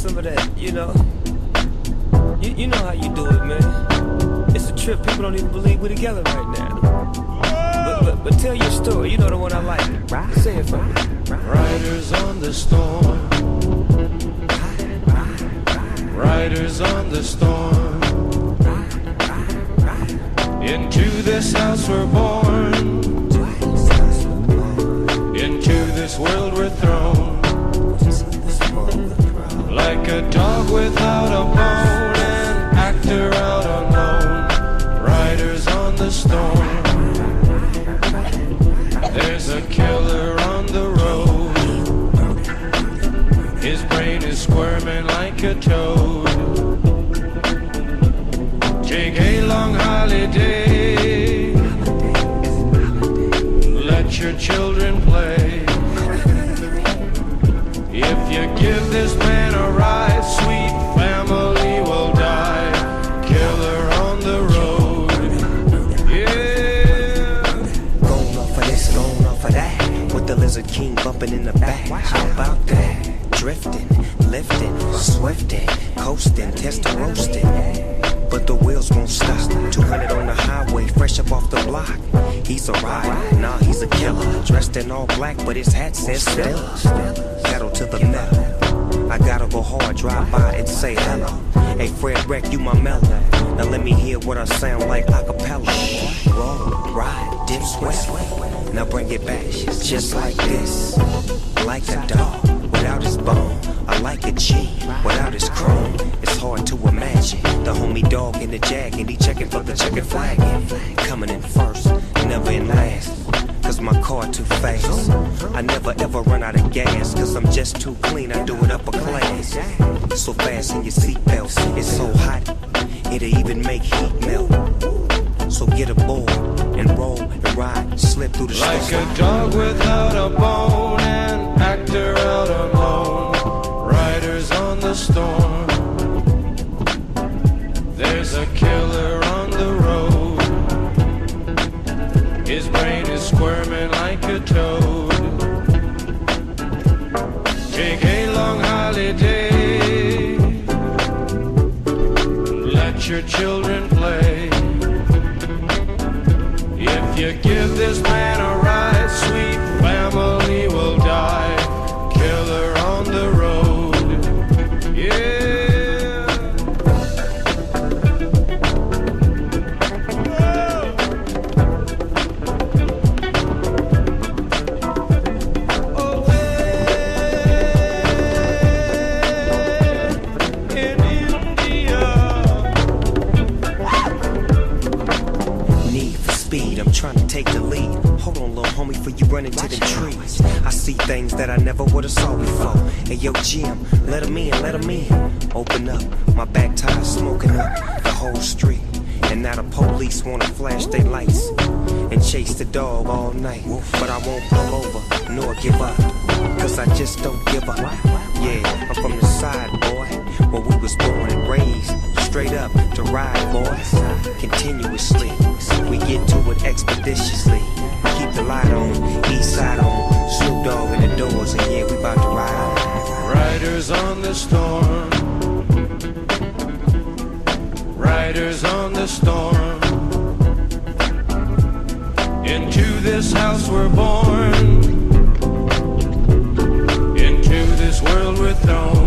some of that, you know. You know how you do it, man. It's a trip, people don't even believe we're together right now. But tell your story, you know the one I like. Say it for me. Riders on the storm. Riders on the storm. Into this house we're born. Into this world we're thrown. Like a dog without a bone, an actor out on loan. Riders on the storm. There's a killer on the road. His brain is squirming like a toad. Take a long holiday. Let your children play. If you give this man a ride, sweet family will die. Killer on the road. Yeah. Going off of this, going off of that. With the Lizard King bumping in the back. How about that? Drifting, lifting, swifting, coasting, testing, roasting. But the wheels won't stop. 200 on the highway, fresh up off the block. He's a rider, nah, he's a killer. Dressed in all black, but his hat says Stella. Pedal to the metal. I gotta go hard, drive by and say hello. Hey, Fred Wreck, you my mellow. Now let me hear what I sound like a cappella. Roll, ride, dip, sweat. Now bring it back, just like this. Like a dog without his bone. I like a G without his chrome. It's hard to imagine the homie dog in the jag and he checking for the checkered flag. Coming in first, never in last. Cause my car too fast. I never ever run out of gas. Cause I'm just too clean, I do it upper class. So fasten your seatbelts, it's so hot, it'll even make heat melt. So get aboard and roll and ride, slip through the like snow. A dog without a bone, an actor out alone. Riders on the storm. There's a killer on the road. His brain is squirming like a toad. Take a long holiday. Let your children play. If you give this man a ride, sweet family will die. Killer on the road. Yeah. I'm trying to take the lead. Hold on, little homie, before you run into the trees. I see things that I never would've saw before. Hey, yo, Jim, let him in, let him in. Open up, my back tire smoking up the whole street. And now the police wanna flash their lights and chase the dog all night. But I won't pull over, nor give up, cause I just don't give up. Yeah, I'm from the side, boy, where we was born and raised. Straight up to ride, boys, continuously. We get to it expeditiously. Keep the light on, east side on. Snoop Dogg in the doors, and yeah, we about to ride on. Riders on the storm. Riders on the storm. Into this house we're born. Into this world we're thrown.